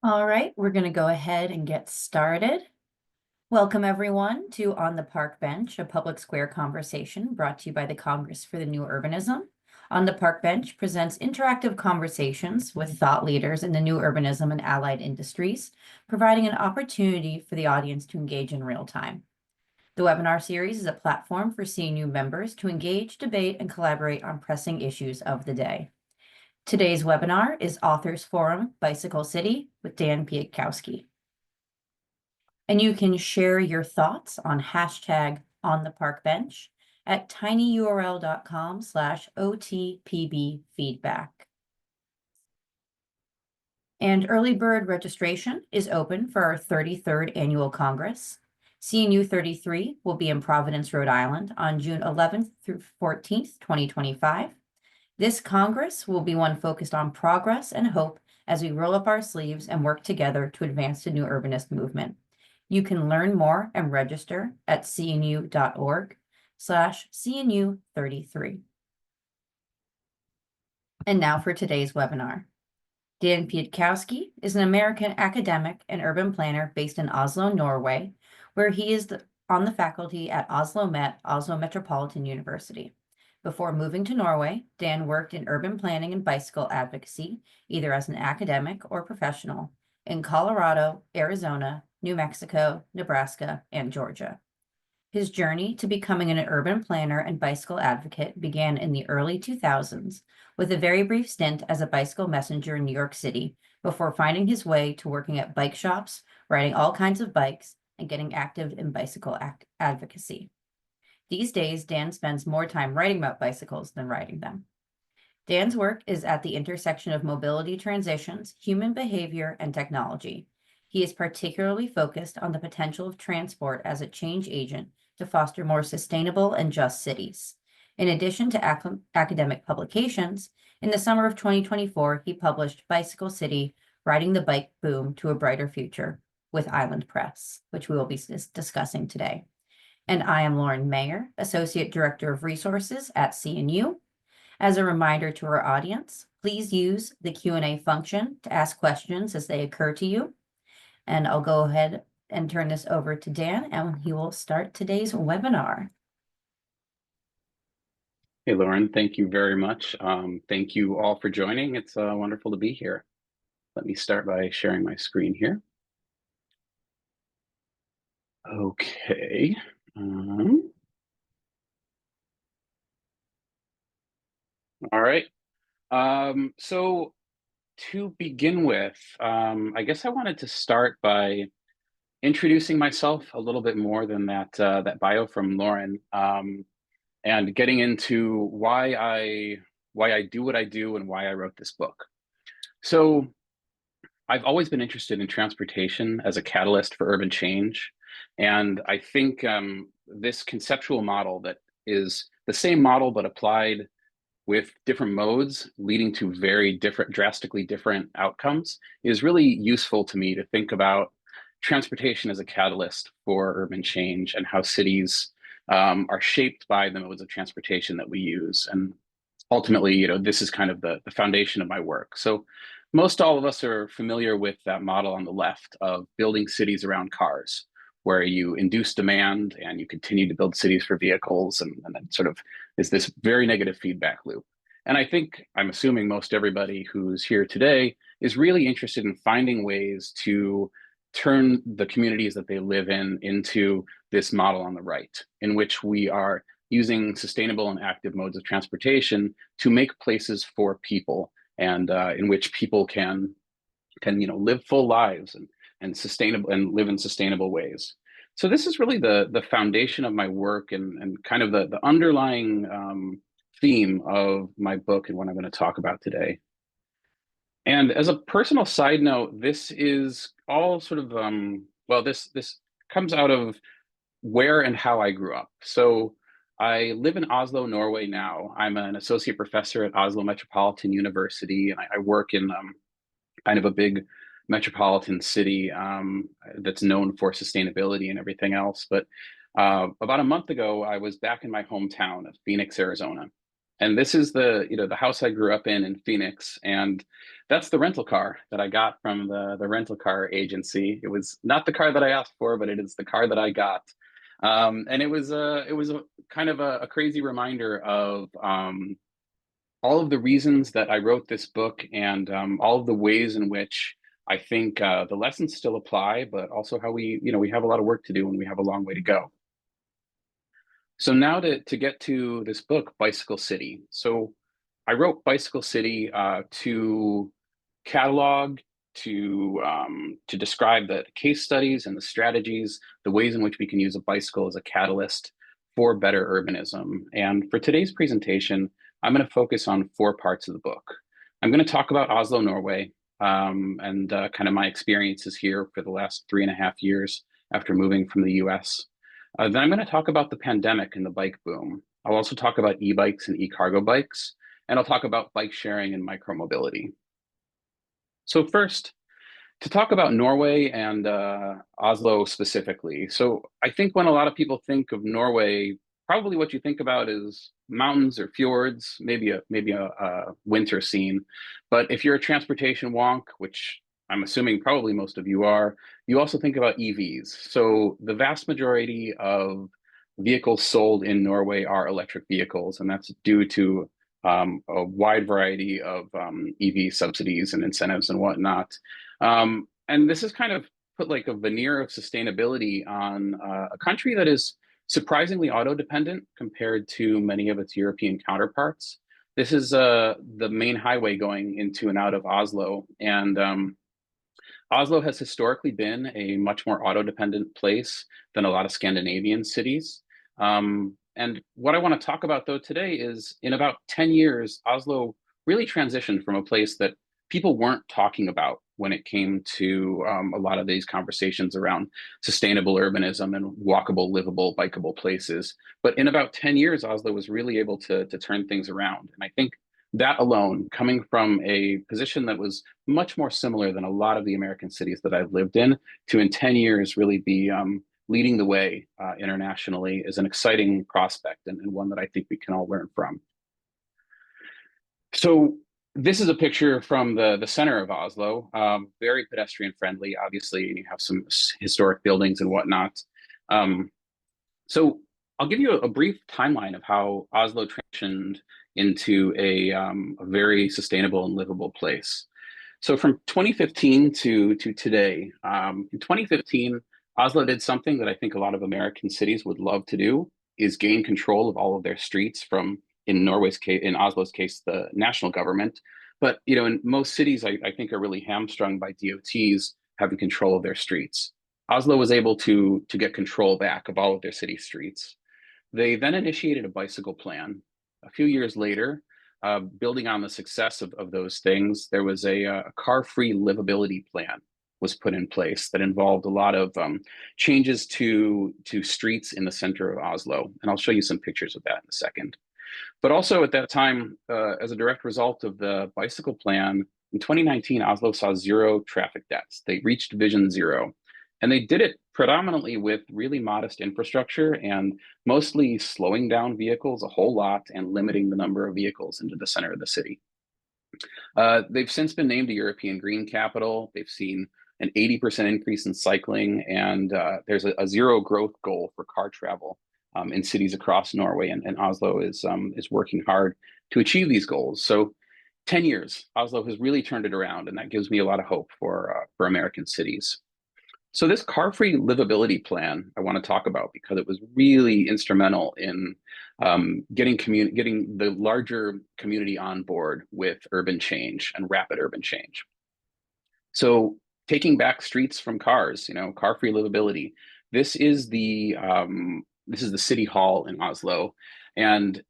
All right, we're going to go ahead and get started. Welcome, everyone, to On the Park Bench, a public square conversation brought to you by the Congress for the New Urbanism. On the Park Bench presents interactive conversations with thought leaders in the new urbanism and allied industries, providing an opportunity for the audience to engage in real time. The webinar series is a platform for CNU members to engage, debate, and collaborate on pressing issues of the day. Today's webinar is Authors Forum Bicycle City with Dan Piatkowski. And you can share your thoughts on hashtag on the park bench at tinyurl.com/OTPB And early bird registration is open for our 33rd Annual Congress. CNU 33 will be in Providence, Rhode Island on June 11th through 14th, 2025. This Congress will be one focused on progress and hope as we roll up our sleeves and work together to advance the new urbanist movement. You can learn more and register at cnu.org/CNU33. And now for today's webinar. Dan Piatkowski is an American academic and urban planner based in Oslo, Norway, where he is on the faculty at Oslo Met, Oslo Metropolitan University. Before moving to Norway, Dan worked in urban planning and bicycle advocacy, either as an academic or professional, in Colorado, Arizona, New Mexico, Nebraska, and Georgia. His journey to becoming an urban planner and bicycle advocate began in the early 2000s with a very brief stint as a bicycle messenger in New York City before finding his way to working at bike shops, riding all kinds of bikes, and getting active in bicycle advocacy. These days, Dan spends more time writing about bicycles than riding them. Dan's work is at the intersection of mobility transitions, human behavior, and technology. He is particularly focused on the potential of transport as a change agent to foster more sustainable and just cities. In addition to academic publications, in the summer of 2024, he published Bicycle City, Riding the Bike Boom to a Brighter Future with Island Press, which we will be discussing today. And I am Lauren Mayer, Associate Director of Resources at CNU. As a reminder to our audience, please use the Q&A function to ask questions as they occur to you. And I'll go ahead and turn this over to Dan, and he will start today's webinar. Hey, Lauren, thank you very much. Thank you all for joining. It's wonderful to be here. Let me start by sharing my screen here. Okay. All right. So to begin with, I guess I wanted to start by introducing myself a little bit more than that bio from Lauren, and getting into why I do what I do and why I wrote this book. So I've always been interested in transportation as a catalyst for urban change. And I think this conceptual model that is the same model but applied with different modes leading to very different, drastically different outcomes is really useful to me to think about transportation as a catalyst for urban change and how cities are shaped by the modes of transportation that we use. And ultimately, this is kind of the foundation of my work. So most all of us are familiar with that model on the left of building cities around cars, where you induce demand and you continue to build cities for vehicles, and then sort of is this very negative feedback loop. And I'm assuming most everybody who's here today is really interested in finding ways to turn the communities that they live in into this model on the right, in which we are using sustainable and active modes of transportation to make places for people, and in which people can live full lives and sustainable and live in sustainable ways. So this is really the foundation of my work and kind of the underlying theme of my book and what I'm going to talk about today. And as a personal side note, this is all sort of this comes out of where and how I grew up. So I live in Oslo, Norway now. I'm an associate professor at Oslo Metropolitan University, and I work in kind of a big metropolitan city that's known for sustainability and everything else. But about a month ago, I was back in my hometown of Phoenix, Arizona. And this is the house I grew up in Phoenix, and that's the rental car that I got from the rental car agency. It was not the car that I asked for, but it is the car that I got. And it was a kind of a crazy reminder of all of the reasons that I wrote this book, and all of the ways in which I think the lessons still apply, but also how we have a lot of work to do and we have a long way to go. So now to get to this book, Bicycle City. So I wrote Bicycle City to catalog, to describe the case studies and the strategies, the ways in which we can use a bicycle as a catalyst for better urbanism. And for today's presentation, I'm going to focus on four parts of the book. I'm going to talk about Oslo, Norway, and kind of my experiences here for the last 3.5 years after moving from the US. Then I'm going to talk about the pandemic and the bike boom. I'll also talk about e-bikes and e-cargo bikes, and I'll talk about bike sharing and micromobility. So first, to talk about Norway and Oslo specifically. So I think when a lot of people think of Norway, probably what you think about is mountains or fjords, maybe a winter scene. But if you're a transportation wonk, which I'm assuming probably most of you are, you also think about EVs. So the vast majority of vehicles sold in Norway are electric vehicles, and that's due to a wide variety of EV subsidies and incentives and whatnot. And this has kind of put like a veneer of sustainability on a country that is surprisingly auto dependent compared to many of its European counterparts. This is the main highway going into and out of Oslo. And Oslo has historically been a much more auto dependent place than a lot of Scandinavian cities. And what I want to talk about though today is in about 10 years, Oslo really transitioned from a place that people weren't talking about when it came to a lot of these conversations around sustainable urbanism and walkable, livable, bikeable places. But in about 10 years, Oslo was really able to turn things around. And I think that alone, coming from a position that was much more similar than a lot of the American cities that I've lived in, to in 10 years really be leading the way internationally, is an exciting prospect, and one that I think we can all learn from. So this is a picture from the center of Oslo, very pedestrian friendly, obviously, and you have some historic buildings and whatnot. Um, so I'll give you a brief timeline of how Oslo transitioned into a very sustainable and livable place. So from 2015 to today, in 2015, Oslo did something that I think a lot of American cities would love to do, is gain control of all of their streets from, in Norway's case, in Oslo's case, the national government. But in most cities, I think are really hamstrung by DOTs having control of their streets. Oslo was able to get control back of all of their city streets. They then initiated a bicycle plan. A few years later, building on the success of those things, there was a car-free livability plan was put in place that involved a lot of changes to streets in the center of Oslo. And I'll show you some pictures of that in a second. But also at that time, as a direct result of the bicycle plan, in 2019, Oslo saw zero traffic deaths. They reached Vision Zero. And they did it predominantly with really modest infrastructure and mostly slowing down vehicles a whole lot and limiting the number of vehicles into the center of the city. They've since been named a European Green Capital. They've seen an 80% increase in cycling, and there's a zero growth goal for car travel in cities across Norway, and Oslo is working hard to achieve these goals. So 10 years, Oslo has really turned it around, and that gives me a lot of hope for American cities. So this car-free livability plan I want to talk about because it was really instrumental in getting the larger community on board with urban change and rapid urban change. So taking back streets from cars, car-free livability. This is the city hall in Oslo, and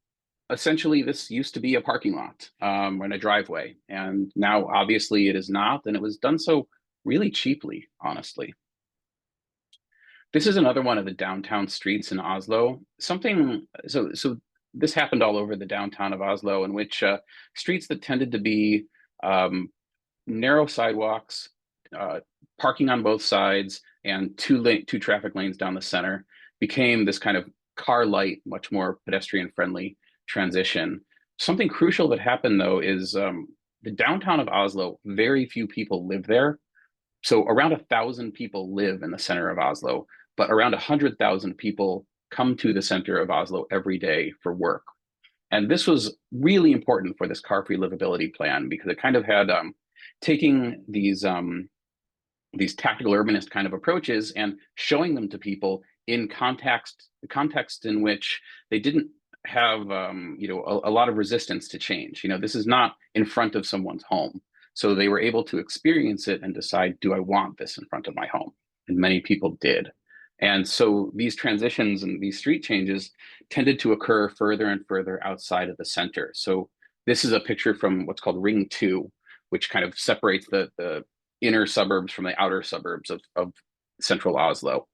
essentially this used to be a parking lot and a driveway, and now obviously it is not, and it was done so really cheaply, honestly. This is another one of the downtown streets in Oslo. So this happened all over the downtown of Oslo, in which streets that tended to be um, narrow sidewalks, parking on both sides, and two traffic lanes down the center became this kind of car light, much more pedestrian friendly transition. Something crucial that happened though is the downtown of Oslo, very few people live there. So around 1,000 people live in the center of Oslo, but around 100,000 people come to the center of Oslo every day for work. And this was really important for this car-free livability plan because it kind of had taking these tactical urbanist kind of approaches and showing them to people in context in which they didn't have a lot of resistance to change. This is not in front of someone's home, so they were able to experience it and decide, do I want this in front of my home? And many people did. And so these transitions and these street changes tended to occur further and further outside of the center. So this is a picture from what's called Ring 2, which kind of separates the inner suburbs from the outer suburbs of central Oslo.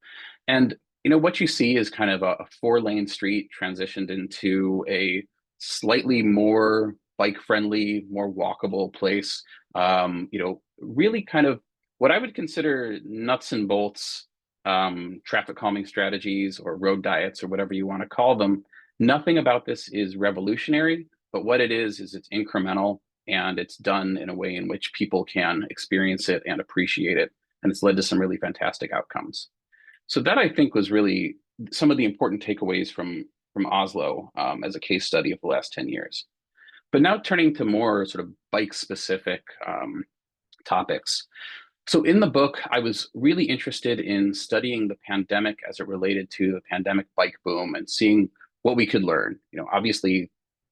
And what you see is kind of a 4-lane street transitioned into a slightly more bike friendly, more walkable place. Really kind of what I would consider nuts and bolts traffic calming strategies or road diets or whatever you want to call them. Nothing about this is revolutionary, but what it is it's incremental and it's done in a way in which people can experience it and appreciate it. And it's led to some really fantastic outcomes. So that I think was really some of the important takeaways from Oslo as a case study of the last 10 years. But now turning to more sort of bike specific topics. So in the book, I was really interested in studying the pandemic as it related to the pandemic bike boom and seeing what we could learn. Obviously,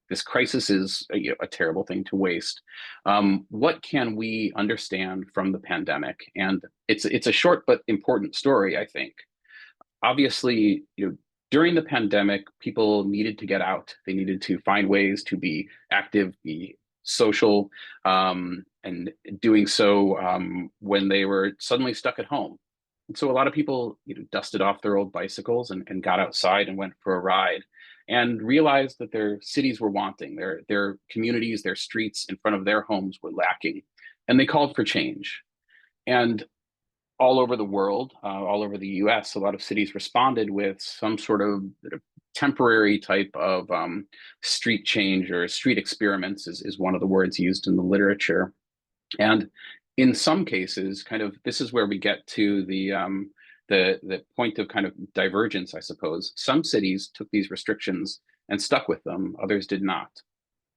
this crisis is a terrible thing to waste. What can we understand from the pandemic? And it's a short but important story, I think. Obviously, during the pandemic, people needed to get out. They needed to find ways to be active, be social, and doing so when they were suddenly stuck at home. And so a lot of people, dusted off their old bicycles and got outside and went for a ride and realized that their cities were wanting, their communities, their streets in front of their homes were lacking, and they called for change. And all over the world, all over the US, a lot of cities responded with some sort of temporary type of street change or street experiments is one of the words used in the literature. And in some cases, kind of this is where we get to the point of kind of divergence, I suppose. Some cities took these restrictions and stuck with them, others did not.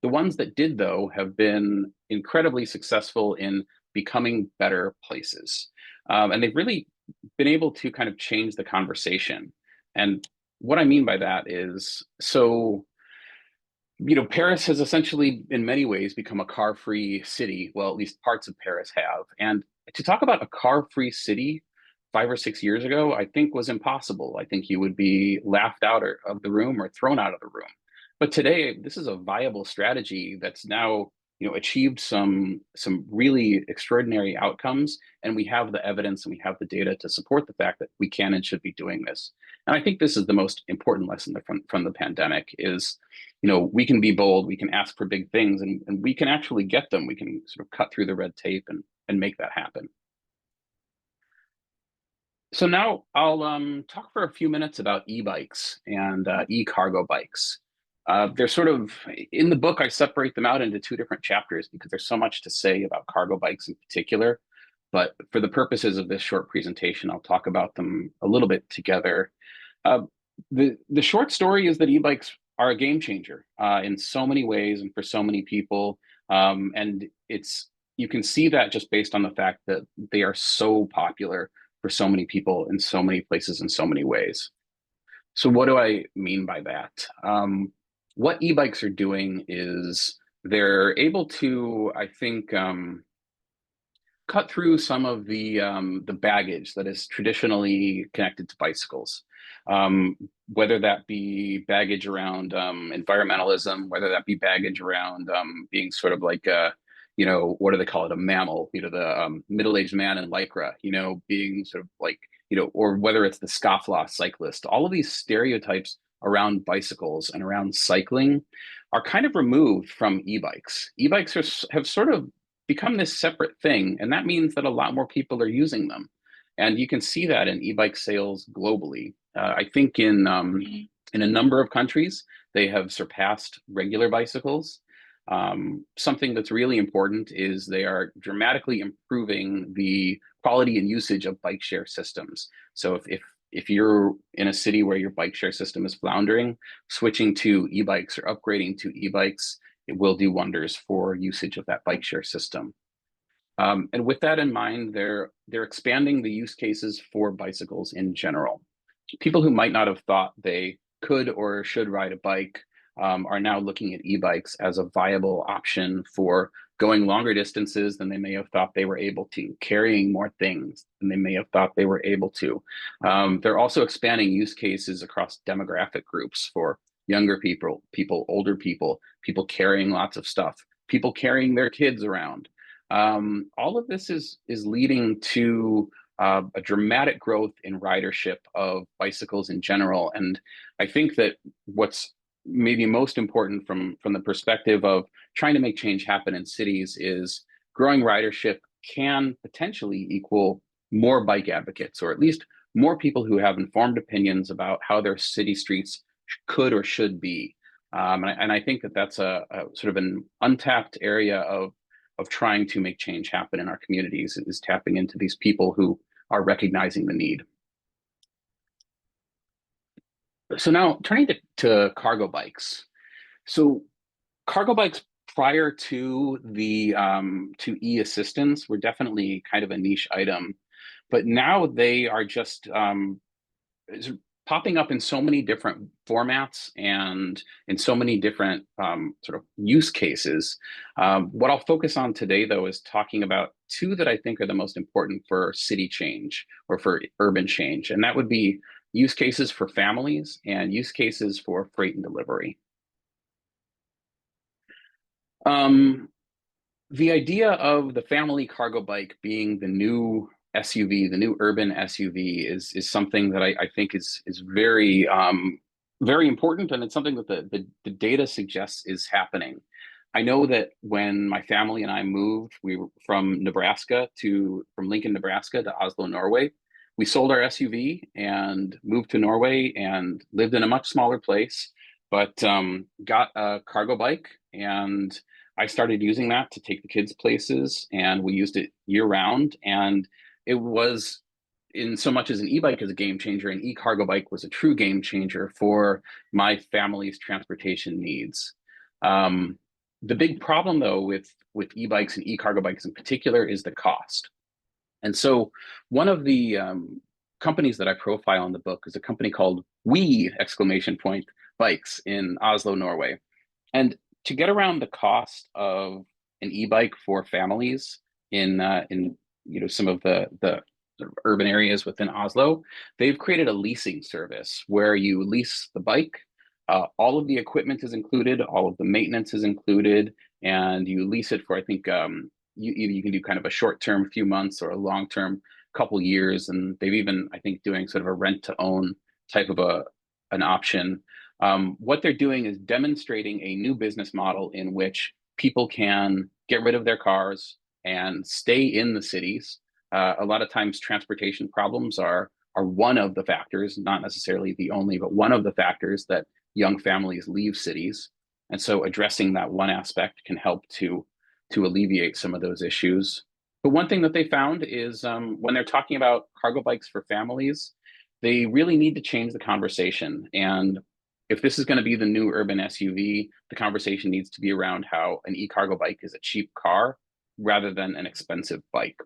The ones that did, though, have been incredibly successful in becoming better places. And they've really been able to kind of change the conversation. And what I mean by that is, so, Paris has essentially, in many ways, become a car-free city. Well, at least parts of Paris have. And to talk about a car-free city 5 or 6 years ago, I think was impossible. I think you would be laughed out of the room or thrown out of the room. But today, this is a viable strategy that's now, achieved some really extraordinary outcomes, and we have the evidence and we have the data to support the fact that we can and should be doing this. And I think this is the most important lesson from the pandemic is, we can be bold, we can ask for big things, and we can actually get them. We can sort of cut through the red tape and make that happen. So now I'll talk for a few minutes about e-bikes and e-cargo bikes. They're sort of in the book, I separate them out into two different chapters because there's so much to say about cargo bikes in particular. But for the purposes of this short presentation, I'll talk about them a little bit together. Uh, the short story is that e-bikes are a game changer in so many ways and for so many people. And you can see that just based on the fact that they are so popular for so many people in so many places in so many ways. So what do I mean by that? What e-bikes are doing is they're able to, I think, cut through some of the baggage that is traditionally connected to bicycles, whether that be baggage around environmentalism, whether that be baggage around being sort of like a, what do they call it, a mammal, the middle-aged man in lycra, being sort of like, or whether it's the scofflaw cyclist. All of these stereotypes around bicycles and around cycling are kind of removed from e-bikes. E-bikes have sort of become this separate thing, and that means that a lot more people are using them. And you can see that in e-bike sales globally. I think in a number of countries, they have surpassed regular bicycles. Something that's really important is they are dramatically improving the quality and usage of bike share systems. So if you're in a city where your bike share system is floundering, switching to e-bikes or upgrading to e-bikes, it will do wonders for usage of that bike share system. And with that in mind, they're expanding the use cases for bicycles in general. People who might not have thought they could or should ride a bike are now looking at e-bikes as a viable option for going longer distances than they may have thought they were able to, carrying more things than they may have thought they were able to. They're also expanding use cases across demographic groups for younger people, older people, people carrying lots of stuff, people carrying their kids around. All of this is leading to a dramatic growth in ridership of bicycles in general. And I think that what's maybe most important from the perspective of trying to make change happen in cities is growing ridership can potentially equal more bike advocates, or at least more people who have informed opinions about how their city streets could or should be. And I think that that's a sort of an untapped area of trying to make change happen in our communities is tapping into these people who are recognizing the need. So now turning to cargo bikes. So cargo bikes prior to the to e-assistance were definitely kind of a niche item, but now they are just popping up in so many different formats and in so many different sort of use cases. What I'll focus on today, though, is talking about two that I think are the most important for city change or for urban change, and that would be use cases for families and use cases for freight and delivery. Um, the idea of the family cargo bike being the new SUV, the new urban SUV, is something that I think is very very important, and it's something that the data suggests is happening. I know that when my family and I moved, we were from Lincoln, Nebraska to Oslo, Norway. We sold our SUV and moved to Norway and lived in a much smaller place, but got a cargo bike, and I started using that to take the kids places, and we used it year round. And it was, in so much as an e-bike is a game changer, an e-cargo bike was a true game changer for my family's transportation needs. Um, the big problem, though, with e-bikes and e-cargo bikes in particular is the cost. And so one of the companies that I profile in the book is a company called We exclamation point bikes in Oslo, Norway. And to get around the cost of an e-bike for families in some of the sort of urban areas within Oslo, they've created a leasing service where you lease the bike. All of the equipment is included, all of the maintenance is included, and you lease it for, I think, you can do kind of a short term, few months, or a long term, couple years. And they've even, I think, doing sort of a rent to own type of an option. What they're doing is demonstrating a new business model in which people can get rid of their cars and stay in the cities. A lot of times, transportation problems are one of the factors, not necessarily the only, but one of the factors that young families leave cities. And so, addressing that one aspect can help to alleviate some of those issues. But one thing that they found is when they're talking about cargo bikes for families, they really need to change the conversation. And if this is going to be the new urban SUV, the conversation needs to be around how an e-cargo bike is a cheap car rather than an expensive bike.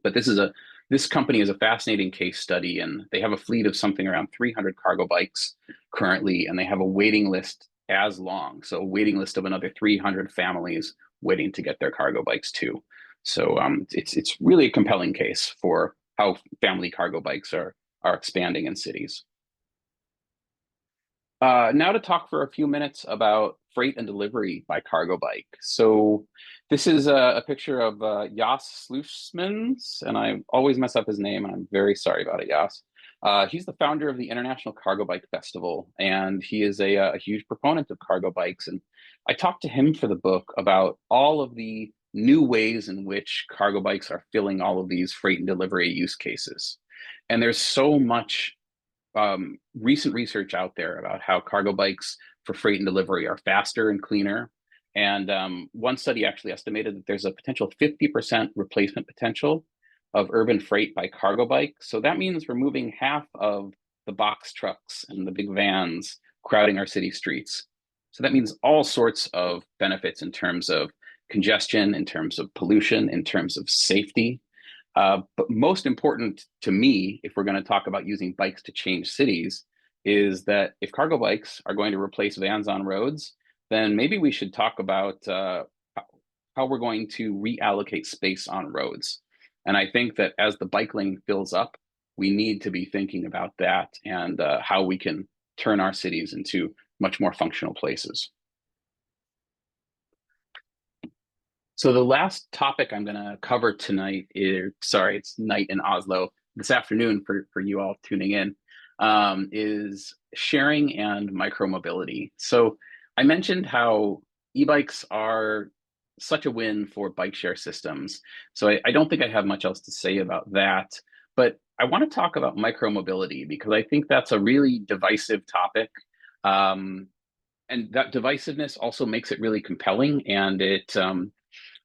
But this company is a fascinating case study, and they have a fleet of something around 300 cargo bikes currently, and they have a waiting list as long. So a waiting list of another 300 families waiting to get their cargo bikes too. So it's really a compelling case for how family cargo bikes are expanding in cities. Now to talk for a few minutes about freight and delivery by cargo bike. So this is a picture of Jas Sluismans, and I always mess up his name, and I'm very sorry about it, Jas. He's the founder of the International Cargo Bike Festival, and he is a huge proponent of cargo bikes. And I talked to him for the book about all of the new ways in which cargo bikes are filling all of these freight and delivery use cases. And there's so much recent research out there about how cargo bikes for freight and delivery are faster and cleaner, And one study actually estimated that there's a potential 50% replacement potential of urban freight by cargo bike. So that means removing half of the box trucks and the big vans crowding our city streets. So that means all sorts of benefits in terms of congestion, in terms of pollution, in terms of safety. But most important to me, if we're going to talk about using bikes to change cities, is that if cargo bikes are going to replace vans on roads, then maybe we should talk about how we're going to reallocate space on roads. And I think that as the bike lane fills up, we need to be thinking about that and how we can turn our cities into much more functional places. So the last topic I'm going to cover tonight is, sorry, it's night in Oslo, this afternoon for you all tuning in, is sharing and micromobility. So I mentioned how e-bikes are such a win for bike share systems. So I don't think I have much else to say about that, but I want to talk about micromobility because I think that's a really divisive topic. And that divisiveness also makes it really compelling, and it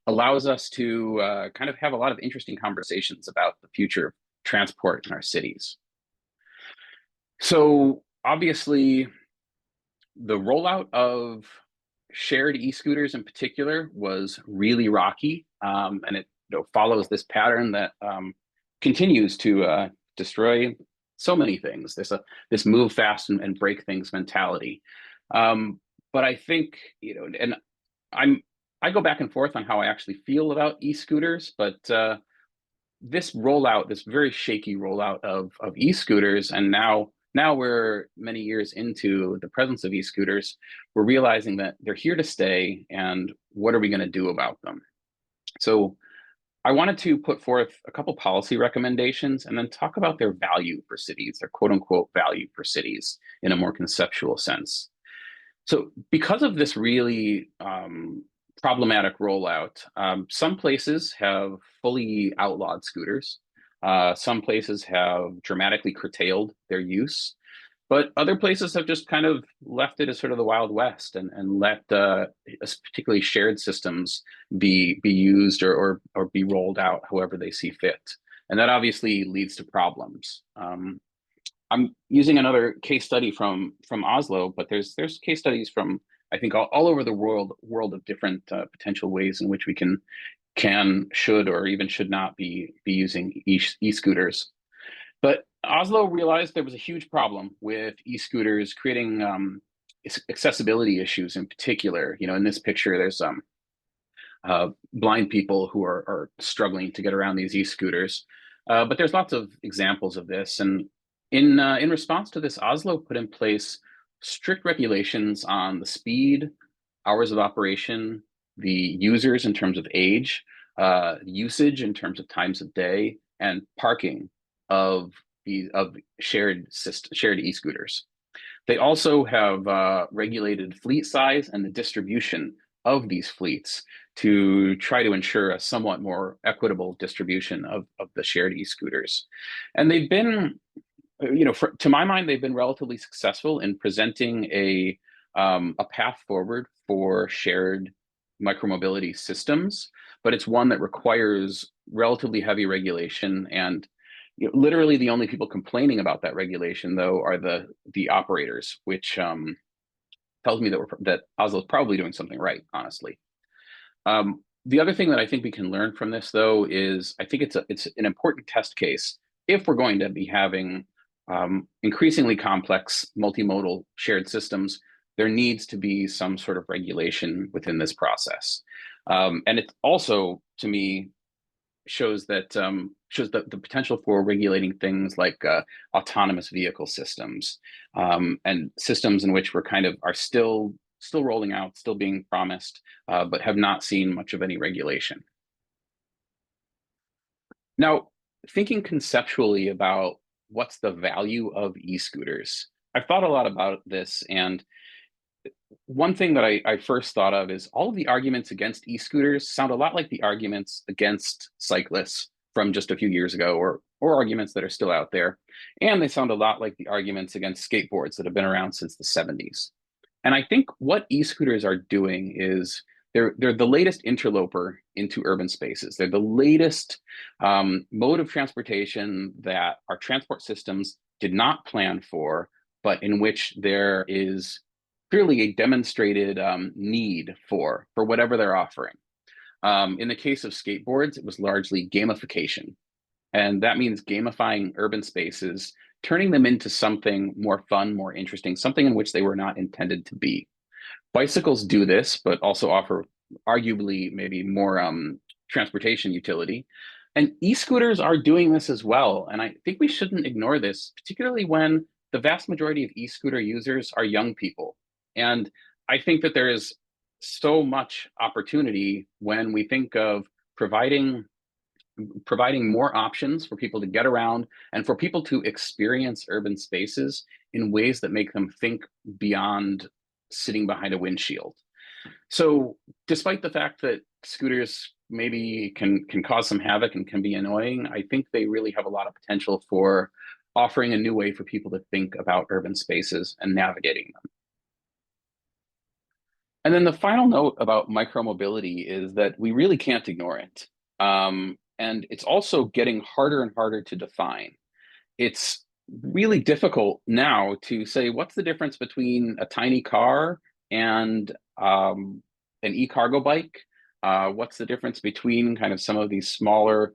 allows us to kind of have a lot of interesting conversations about the future of transport in our cities. So obviously, the rollout of shared e-scooters in particular was really rocky, and it follows this pattern that continues to destroy so many things. There's this move fast and break things mentality. But I think, and I go back and forth on how I actually feel about e-scooters, but this rollout, this very shaky rollout of e-scooters, and now we're many years into the presence of e-scooters, we're realizing that they're here to stay, and what are we going to do about them? So I wanted to put forth a couple policy recommendations and then talk about their value for cities, their quote unquote value for cities in a more conceptual sense. So because of this really problematic rollout, some places have fully outlawed scooters. Some places have dramatically curtailed their use, but other places have just kind of left it as sort of the Wild West and let particularly shared systems be used or be rolled out however they see fit. And that obviously leads to problems. I'm using another case study from Oslo, but there's case studies from I think all over the world of different potential ways in which we can should or even should not be using e-scooters. But Oslo realized there was a huge problem with e-scooters creating accessibility issues in particular. In this picture, there's blind people who are struggling to get around these e-scooters. But there's lots of examples of this. And in response to this, Oslo put in place strict regulations on the speed, hours of operation, the users in terms of age, usage in terms of times of day, and parking of shared e-scooters. They also have regulated fleet size and the distribution of these fleets to try to ensure a somewhat more equitable distribution of the shared e-scooters. And they've been, to my mind, they've been relatively successful in presenting a path forward for shared micromobility systems, but it's one that requires relatively heavy regulation. And literally the only people complaining about that regulation, though, are the operators, which tells me that Oslo is probably doing something right, honestly. The other thing that I think we can learn from this, though, is I think it's an important test case if we're going to be having increasingly complex multimodal shared systems. There needs to be some sort of regulation within this process, and it also, to me, shows the potential for regulating things like autonomous vehicle systems and systems in which are still rolling out, still being promised, but have not seen much of any regulation. Now, thinking conceptually about what's the value of e-scooters, I've thought a lot about this, and one thing that I first thought of is all of the arguments against e-scooters sound a lot like the arguments against cyclists from just a few years ago, or arguments that are still out there. And they sound a lot like the arguments against skateboards that have been around since the 70s. And I think what e-scooters are doing is they're the latest interloper into urban spaces. They're the latest mode of transportation that our transport systems did not plan for, but in which there is clearly a demonstrated need for whatever they're offering. In the case of skateboards, it was largely gamification. And that means gamifying urban spaces, turning them into something more fun, more interesting, something in which they were not intended to be. Bicycles do this, but also offer arguably maybe more transportation utility. And e-scooters are doing this as well. And I think we shouldn't ignore this, particularly when the vast majority of e-scooter users are young people. And I think that there is so much opportunity when we think of providing more options for people to get around and for people to experience urban spaces in ways that make them think beyond sitting behind a windshield. So, despite the fact that scooters maybe can cause some havoc and can be annoying, I think they really have a lot of potential for offering a new way for people to think about urban spaces and navigating them. And then the final note about micromobility is that we really can't ignore it. And it's also getting harder and harder to define. It's really difficult now to say what's the difference between a tiny car and an e-cargo bike. What's the difference between kind of some of these smaller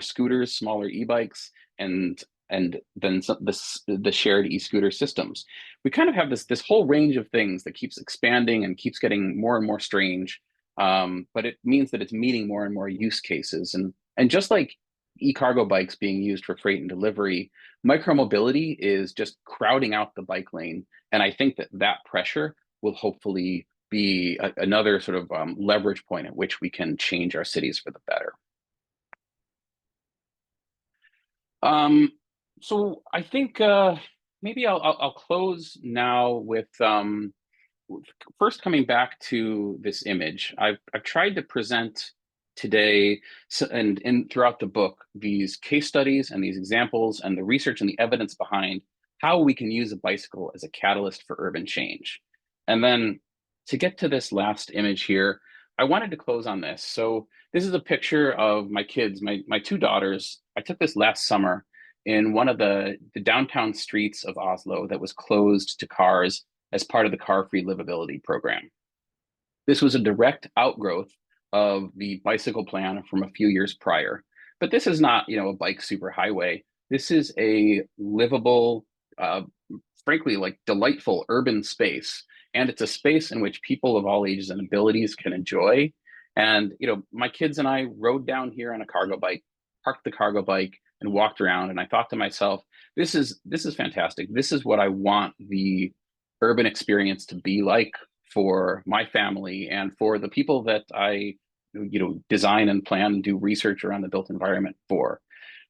scooters, smaller e-bikes, and then the shared e-scooter systems. We kind of have this whole range of things that keeps expanding and keeps getting more and more strange. But it means that it's meeting more and more use cases. And just like e-cargo bikes being used for freight and delivery, micromobility is just crowding out the bike lane. And I think that that pressure will hopefully be another sort of leverage point at which we can change our cities for the better. Um, so I think maybe I'll close now with first coming back to this image. I've tried to present today and throughout the book these case studies and these examples and the research and the evidence behind how we can use a bicycle as a catalyst for urban change. And then to get to this last image here, I wanted to close on this. So this is a picture of my kids, my two daughters. I took this last summer in one of the downtown streets of Oslo that was closed to cars as part of the car-free livability program. This was a direct outgrowth of the bicycle plan from a few years prior. But this is not, a bike superhighway. This is a livable, uh, frankly, like delightful urban space. And it's a space in which people of all ages and abilities can enjoy. And, my kids and I rode down here on a cargo bike, parked the cargo bike, and walked around. And I thought to myself, this is fantastic. This is what I want the urban experience to be like for my family and for the people that I, design and plan and do research around the built environment for.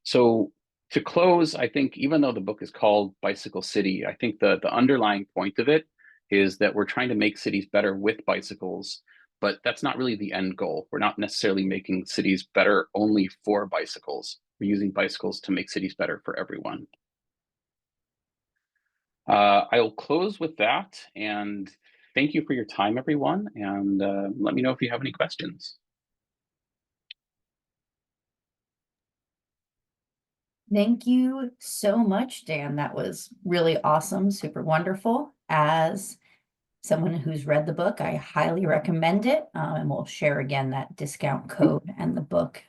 So to close, I think even though the book is called Bicycle City, I think the underlying point of it is that we're trying to make cities better with bicycles, but that's not really the end goal. We're not necessarily making cities better only for bicycles. We're using bicycles to make cities better for everyone. I'll close with that and thank you for your time, everyone. And let me know if you have any questions. Thank you so much, Dan. That was really awesome, super wonderful. As someone who's read the book, I highly recommend it. And we'll share again that discount code and the book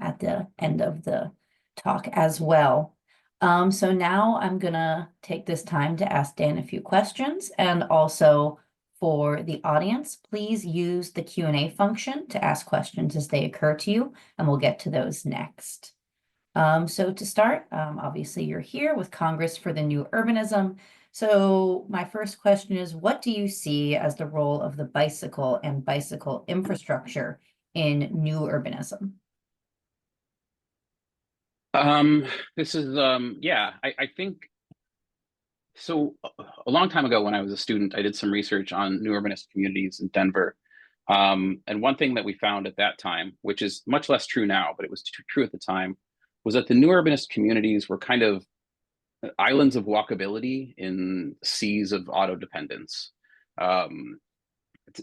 at the end of the talk as well. So now I'm gonna take this time to ask Dan a few questions, and also for the audience, please use the Q&A function to ask questions as they occur to you, and we'll get to those next. So to start, obviously you're here with Congress for the New Urbanism. So my first question is, what do you see as the role of the bicycle and bicycle infrastructure in new urbanism? This is yeah, I think so. A long time ago when I was a student, I did some research on new urbanist communities in Denver. And one thing that we found at that time, which is much less true now, but it was true at the time, was that the new urbanist communities were kind of islands of walkability in seas of auto dependence. Um,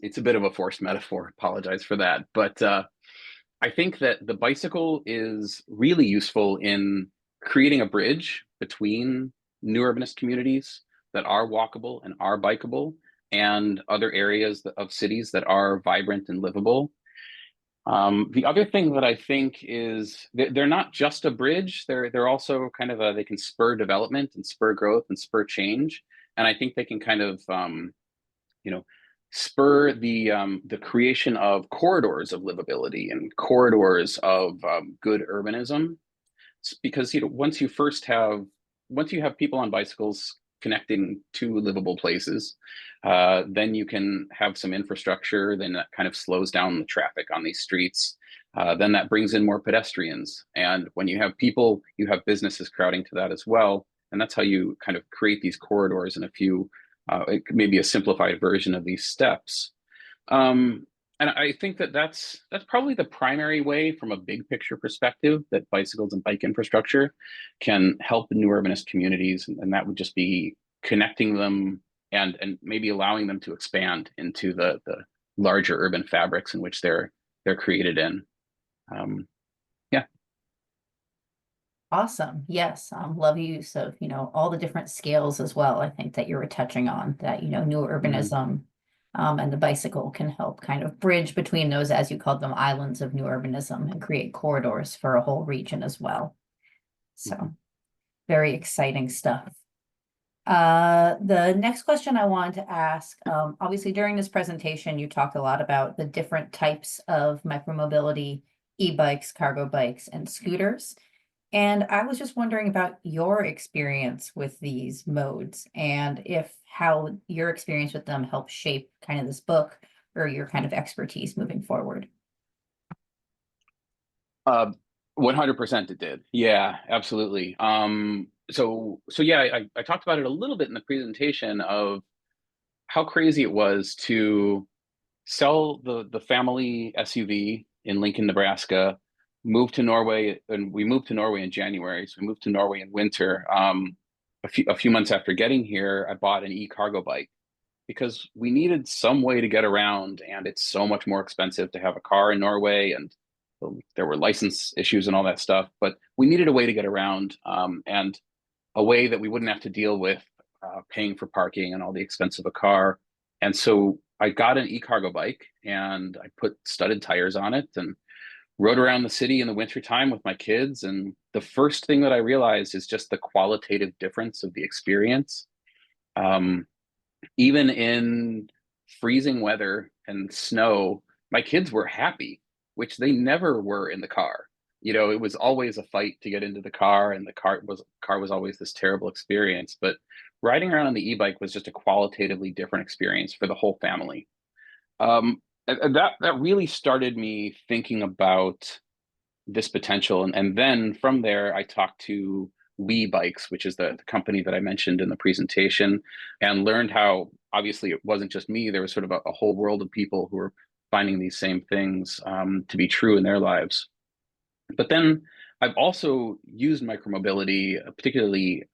it's a bit of a forced metaphor. Apologize for that, but I think that the bicycle is really useful in creating a bridge between new urbanist communities that are walkable and are bikeable, and other areas of cities that are vibrant and livable. The other thing that I think is they're not just a bridge. They're also kind of they can spur development and spur growth and spur change. And I think they can kind of you know spur the creation of corridors of livability and corridors of good urbanism. Because once you have people on bicycles connecting to livable places, then you can have some infrastructure. Then that kind of slows down the traffic on these streets. Then that brings in more pedestrians, and when you have people, you have businesses crowding to that as well. And that's how you kind of create these corridors in a few, maybe a simplified version of these steps. Um, and I think that that's probably the primary way, from a big picture perspective, that bicycles and bike infrastructure can help new urbanist communities, and that would just be connecting them and maybe allowing them to expand into the larger urban fabrics in which they're created in. Um, yeah. Awesome. Yes. Love use of, all the different scales as well. I think that you were touching on that, new Mhm. urbanism, and the bicycle can help kind of bridge between those, as you called them, islands of new urbanism and create corridors for a whole region as well. Mhm. So very exciting stuff. The next question I wanted to ask, obviously during this presentation, you talked a lot about the different types of micromobility, e-bikes, cargo bikes, and scooters. And I was just wondering about your experience with these modes and if how your experience with them helped shape kind of this book or your kind of expertise moving forward. Uh, 100% it did. Yeah, absolutely. So yeah, I talked about it a little bit in the presentation of how crazy it was to sell the family SUV in Lincoln, Nebraska, move to Norway, and we moved to Norway in January. So we moved to Norway in winter. A few months after getting here, I bought an e-cargo bike because we needed some way to get around, and it's so much more expensive to have a car in Norway, and there were license issues and all that stuff. But we needed a way to get around, and a way that we wouldn't have to deal with paying for parking and all the expense of a car. And so I got an e-cargo bike and I put studded tires on it and rode around the city in the wintertime with my kids. And the first thing that I realized is just the qualitative difference of the experience. Um, Even in freezing weather and snow, my kids were happy, which they never were in the car. It was always a fight to get into the car, and the car was always this terrible experience. But riding around on the e-bike was just a qualitatively different experience for the whole family. And that really started me thinking about this potential. And then from there, I talked to We Bikes, which is the company that I mentioned in the presentation, and learned how obviously it wasn't just me. There was sort of a whole world of people who were finding these same things to be true in their lives. But then I've also used micromobility, particularly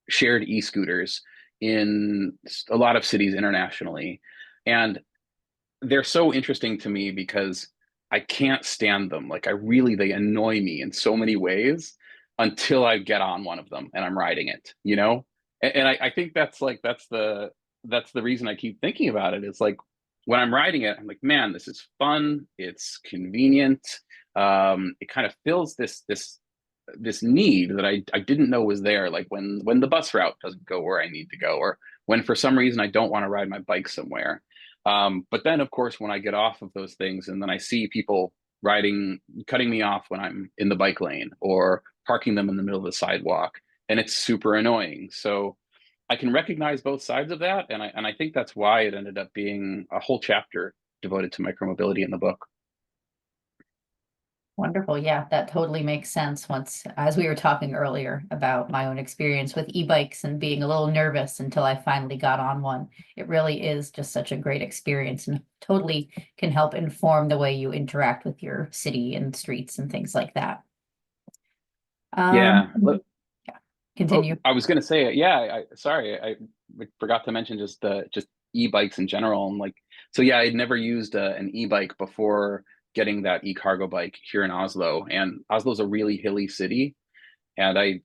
shared e-scooters, in a lot of cities internationally. And they're so interesting to me because I can't stand them. Like they annoy me in so many ways until I get on one of them and I'm riding it. And I think that's the reason I keep thinking about it. Is like when I'm riding it, I'm like, man, this is fun. It's convenient. It kind of fills this need that I didn't know was there. Like when the bus route doesn't go where I need to go, or when for some reason I don't want to ride my bike somewhere. But then, of course, when I get off of those things and then I see people cutting me off when I'm in the bike lane or parking them in the middle of the sidewalk, and it's super annoying. So I can recognize both sides of that, and I think that's why it ended up being a whole chapter devoted to micromobility in the book. Wonderful. Yeah, that totally makes sense. Once, as we were talking earlier about my own experience with e-bikes and being a little nervous until I finally got on one, it really is just such a great experience and totally can help inform the way you interact with your city and streets and things like that. Yeah. Yeah, Oh, continue. I was gonna say, yeah. Sorry, I forgot to mention just e-bikes in general. And like So yeah, I'd never used an e-bike before getting that e-cargo bike here in Oslo, and Oslo's a really hilly city, and I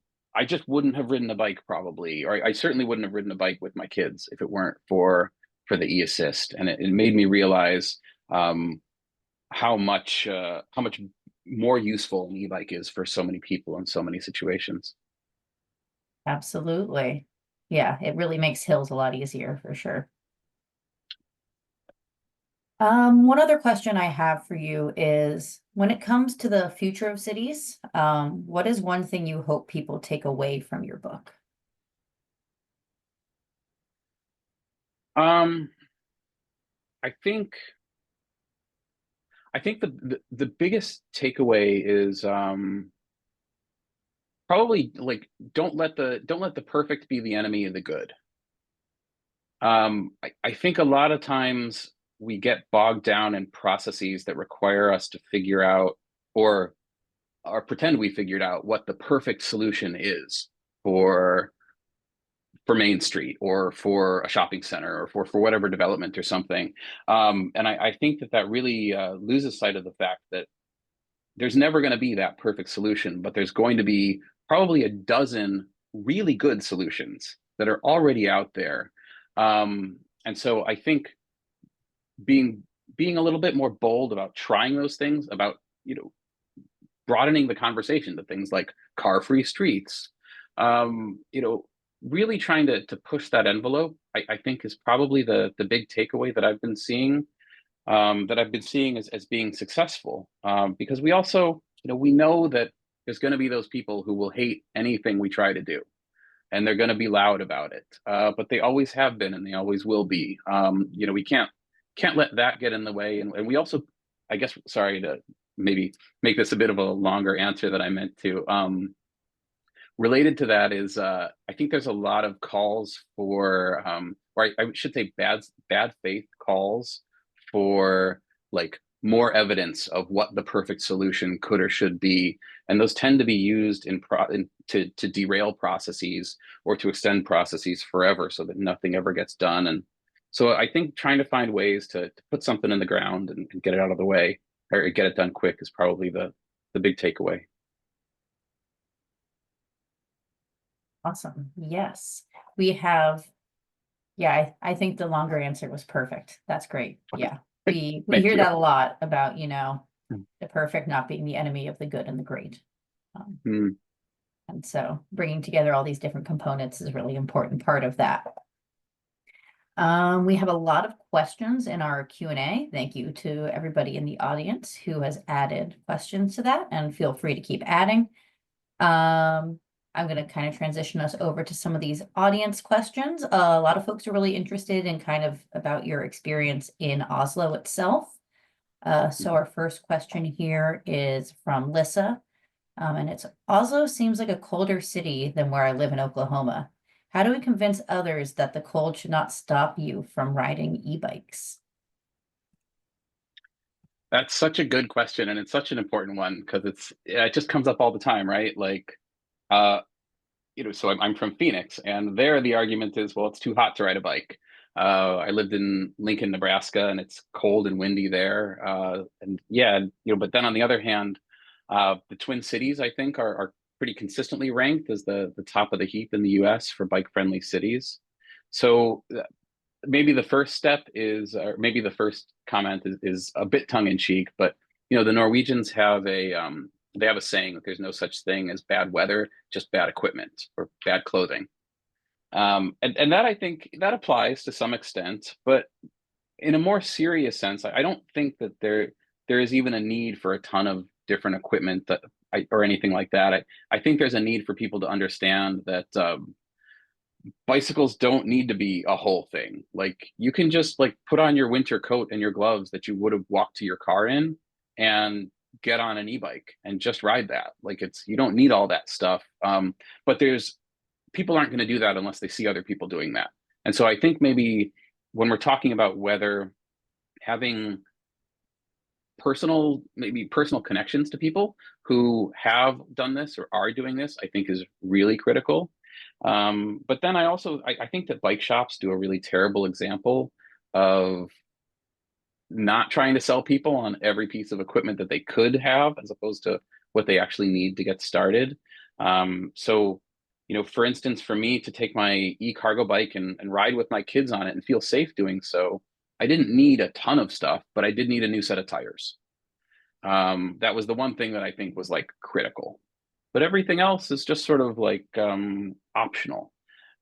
just wouldn't have ridden a bike probably, or I certainly wouldn't have ridden a bike with my kids if it weren't for the e-assist, and it made me realize um, how much more useful an e-bike is for so many people in so many situations. Absolutely. Yeah, it really makes hills a lot easier for sure. One other question I have for you is when it comes to the future of cities, what is one thing you hope people take away from your book? Um, I think the biggest takeaway is probably like don't let the perfect be the enemy of the good. I think a lot of times we get bogged down in processes that require us to figure out or or pretend we figured out what the perfect solution is for Main Street or for a shopping center or for whatever development or something. And I think that really loses sight of the fact that there's never going to be that perfect solution, but there's going to be probably a dozen really good solutions that are already out there. And so I think being being a little bit more bold about trying those things, about broadening the conversation to things like car-free streets, you know, really trying to push that envelope, I think is probably the big takeaway that I've been seeing as being successful. Because we also, we know that there's going to be those people who will hate anything we try to do, and they're going to be loud about it. But they always have been, and they always will be. We can't let that get in the way. And we also, I guess, sorry to maybe make this a bit of a longer answer than I meant to. Related to that is I think there's a lot of calls for or I should say bad faith calls for like more evidence of what the perfect solution could or should be, and those tend to be used to derail processes or to extend processes forever so that nothing ever gets done. And so I think trying to find ways to put something in the ground and get it out of the way or get it done quick is probably the big takeaway. Awesome. Yes. We have, yeah, I think the longer answer was perfect. That's great. Yeah. We Thank hear you. that a lot about, the perfect not being the enemy of the good and the great. Um, Mm. and so bringing together all these different components is a really important part of that. We have a lot of questions in our Q&A. Thank you to everybody in the audience who has added questions to that, and feel free to keep adding. I'm going to kind of transition us over to some of these audience questions. A lot of folks are really interested in kind of about your experience in Oslo itself. So our first question here is from Lissa, and it's Oslo seems like a colder city than where I live in Oklahoma. How do we convince others that the cold should not stop you from riding e-bikes? That's such a good question, and it's such an important one because it just comes up all the time, right? Like, uh, so I'm from Phoenix, and there the argument is, well, it's too hot to ride a bike. I lived in Lincoln, Nebraska, and it's cold and windy there. And yeah, but then on the other hand, the Twin Cities, I think, are pretty consistently ranked as the top of the heap in the U.S. for bike-friendly cities. So maybe the first step is, or maybe the first comment is a bit tongue in cheek, but the Norwegians have they have a saying that there's no such thing as bad weather, just bad equipment or bad clothing. And that I think that applies to some extent, but in a more serious sense, I don't think that there is even a need for a ton of different equipment or anything like that. I think there's a need for people to understand that bicycles don't need to be a whole thing. Like you can just like put on your winter coat and your gloves that you would have walked to your car in and get on an e-bike and just ride that. Like you don't need all that stuff. But there's people aren't going to do that unless they see other people doing that. And so I think maybe when we're talking about whether having maybe personal connections to people who have done this or are doing this, I think is really critical. But then I think that bike shops do a really terrible example of not trying to sell people on every piece of equipment that they could have, as opposed to what they actually need to get started. So, for instance, for me to take my e-cargo bike and ride with my kids on it and feel safe doing so, I didn't need a ton of stuff, but I did need a new set of tires. That was the one thing that I think was like critical. But everything else is just sort of like optional.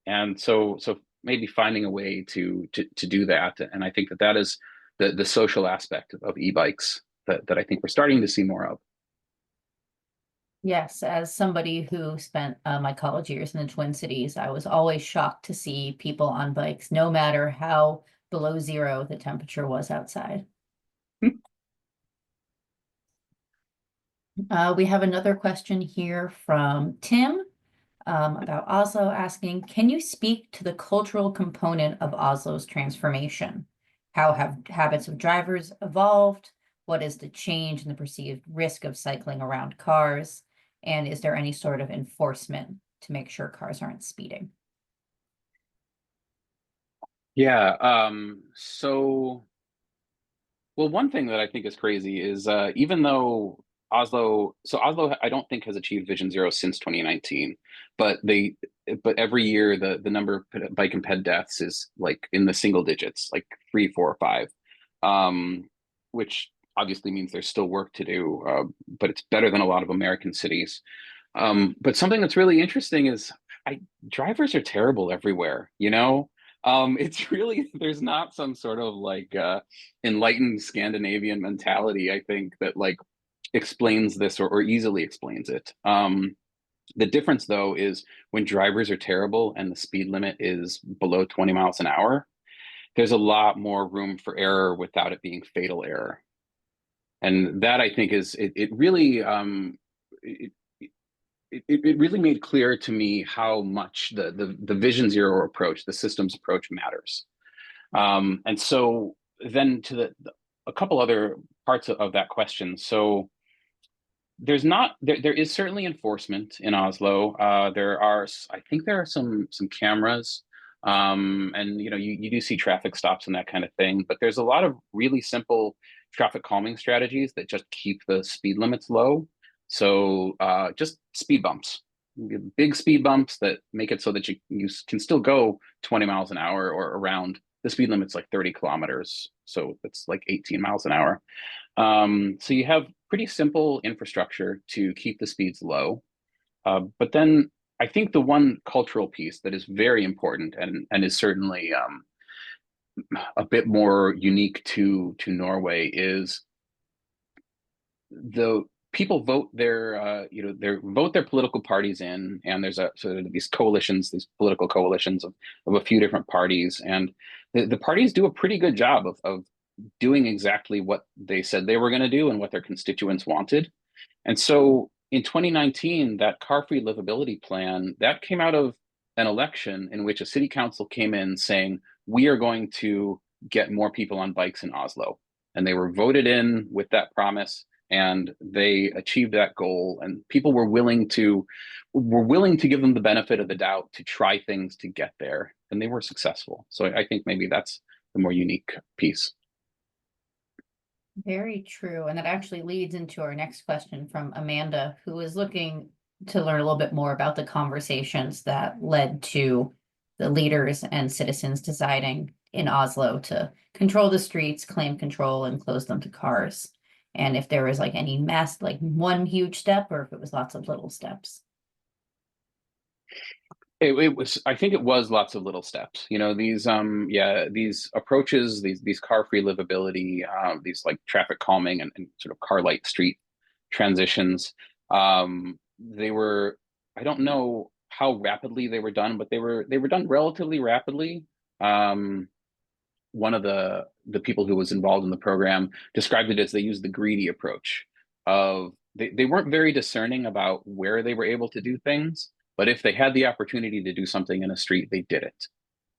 And so maybe finding a way to do that. And I think that is the social aspect of e-bikes that I think we're starting to see more of. Yes, as somebody who spent my college years in the Twin Cities, I was always shocked to see people on bikes, no matter how below zero the temperature was outside. We have another question here from Tim about Oslo asking, can you speak to the cultural component of Oslo's transformation? How have habits of drivers evolved? What is the change in the perceived risk of cycling around cars? And is there any sort of enforcement to make sure cars aren't speeding? Yeah. Well, one thing that I think is crazy is even though Oslo, I don't think has achieved Vision Zero since 2019, but but every year the number of bike and ped deaths is like in the single digits, like three, four, or five, which obviously means there's still work to do, but it's better than a lot of American cities. But something that's really interesting is I drivers are terrible everywhere, you know? It's really there's not some sort of like enlightened Scandinavian mentality, I think, that like explains this or easily explains it. The difference though is when drivers are terrible and the speed limit is below 20 miles an hour, there's a lot more room for error without it being fatal error. And that I think is it really it, it really made clear to me how much the Vision Zero approach, the systems approach matters. And so then to a couple other parts of that question. So there is certainly enforcement in Oslo. I think there are some cameras, and you do see traffic stops and that kind of thing. But there's a lot of really simple traffic calming strategies that just keep the speed limits low. So just speed bumps, big speed bumps that make it so that you can still go 20 miles an hour or around. The speed limit's like 30 kilometers, so it's like 18 miles an hour. So you have pretty simple infrastructure to keep the speeds low. But then I think the one cultural piece that is very important and is certainly a bit more unique to Norway is the people vote their vote their political parties in, and there's a sort of these coalitions, these political coalitions of a few different parties, and the parties do a pretty good job of doing exactly what they said they were going to do and what their constituents wanted. And so in 2019, that car-free livability plan that came out of an election in which a city council came in saying, we are going to get more people on bikes in Oslo. And they were voted in with that promise, and they achieved that goal. And people were willing to give them the benefit of the doubt to try things to get there, and they were successful. So I think maybe that's the more unique piece. Very true. And that actually leads into our next question from Amanda, who is looking to learn a little bit more about the conversations that led to the leaders and citizens deciding in Oslo to control the streets, claim control, and close them to cars. And if there was like any mass, like one huge step, or if it was lots of little steps. It was, I think it was lots of little steps. These approaches, these car-free livability, these like traffic calming and sort of car light street transitions. They were, I don't know how rapidly they were done, but they were done relatively rapidly. One of the people who was involved in the program described it as they used the greedy approach of they weren't very discerning about where they were able to do things, but if they had the opportunity to do something in a street, they did it.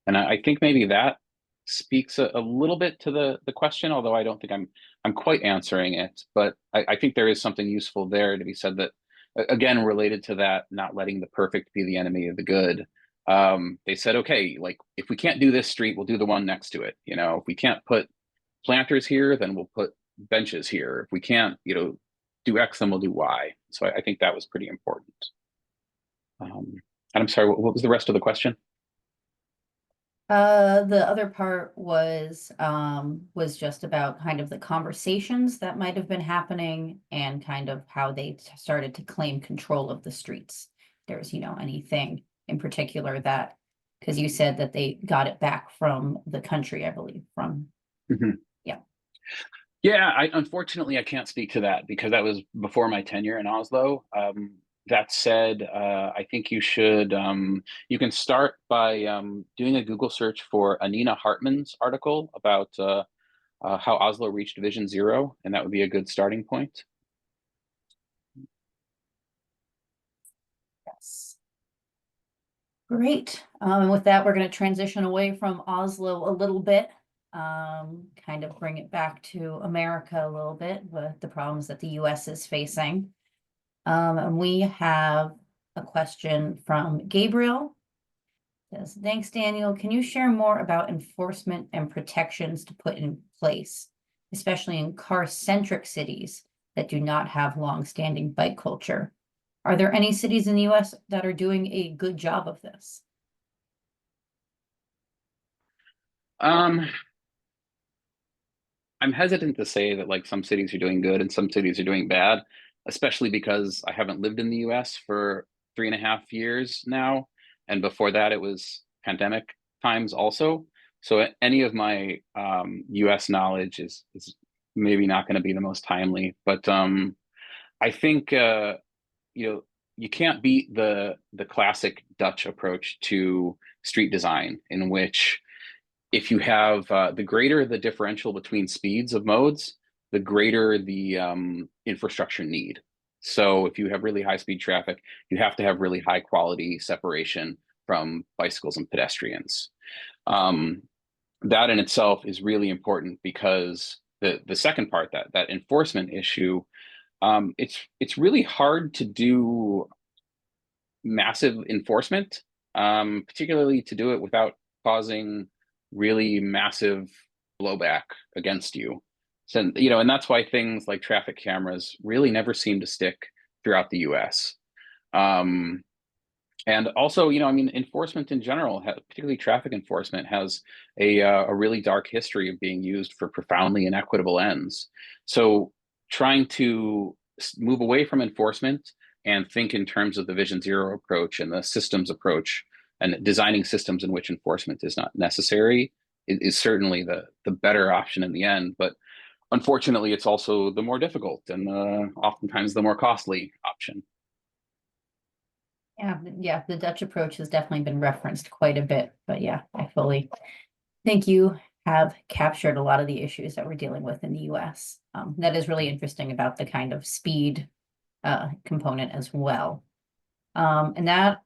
And I think maybe that speaks a little bit to the question, although I don't think I'm quite answering it. But I think there is something useful there to be said that, again, related to that, not letting the perfect be the enemy of the good. They said, okay, like if we can't do this street, we'll do the one next to it. If we can't put planters here, then we'll put benches here. If we can't, do X, then we'll do Y. So I think that was pretty important. And I'm sorry, what was the rest of the question? The other part was just about kind of the conversations that might have been happening and kind of how they started to claim control of the streets. There's, anything in particular that, because you said that they got it back from the country, I believe, from, Mhm. yeah. Yeah, unfortunately I can't speak to that because that was before my tenure in Oslo. That said, I think you can start by doing a Google search for Anina Hartmann's article about how Oslo reached Vision Zero, and that would be a good starting point. Yes. Great. With that, we're going to transition away from Oslo a little bit, kind of bring it back to America a little bit with the problems that the US is facing. And we have a question from Gabriel. It says, thanks, Daniel. Can you share more about enforcement and protections to put in place, especially in car-centric cities that do not have long-standing bike culture? Are there any cities in the US that are doing a good job of this? Um, I'm hesitant to say that like some cities are doing good and some cities are doing bad, especially because I haven't lived in the US for 3.5 years now. And before that, it was pandemic times also. So any of my US knowledge is maybe not going to be the most timely. But I think you know you can't beat the classic Dutch approach to street design, in which if you have the greater the differential between speeds of modes, the greater the infrastructure need. So if you have really high speed traffic, you have to have really high quality separation from bicycles and pedestrians. Um, that in itself is really important because the second part, that enforcement issue, it's really hard to do massive enforcement, particularly to do it without causing really massive blowback against you. So, and that's why things like traffic cameras really never seem to stick throughout the US. Um, and also, I mean, enforcement in general, particularly traffic enforcement, has a really dark history of being used for profoundly inequitable ends. So, trying to move away from enforcement and think in terms of the Vision Zero approach and the systems approach, and designing systems in which enforcement is not necessary is certainly the better option in the end. But unfortunately, it's also the more difficult and oftentimes the more costly option. Yeah, the Dutch approach has definitely been referenced quite a bit, but yeah, I fully think you have captured a lot of the issues that we're dealing with in the US. That is really interesting about the kind of speed component as well. And that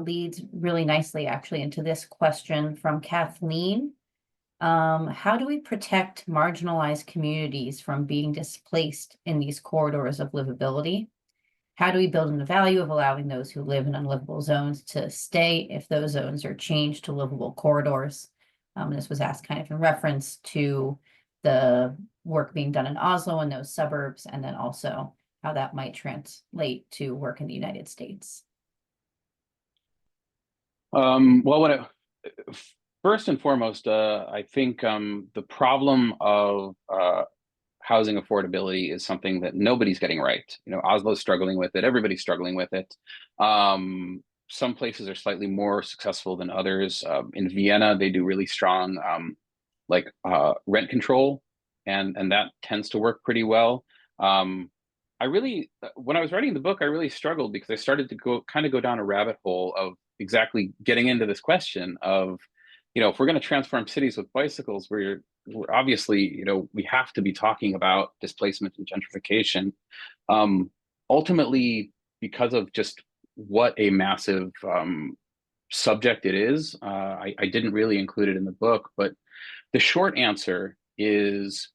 leads really nicely actually into this question from Kathleen. How do we protect marginalized communities from being displaced in these corridors of livability? How do we build in the value of allowing those who live in unlivable zones to stay if those zones are changed to livable corridors? This was asked kind of in reference to the work being done in Oslo and those suburbs, and then also how that might translate to work in the United States. Well, first and foremost, I think the problem of housing affordability is something that nobody's getting right. Oslo's struggling with it. Everybody's struggling with it. Some places are slightly more successful than others. In Vienna, they do really strong like rent control, and that tends to work pretty well. I really, when I was writing the book, I really struggled because I started to go down a rabbit hole of exactly getting into this question of, if we're going to transform cities with bicycles, we're obviously, we have to be talking about displacement and gentrification. Ultimately, because of just what a massive subject it is, I didn't really include it in the book, but the short answer is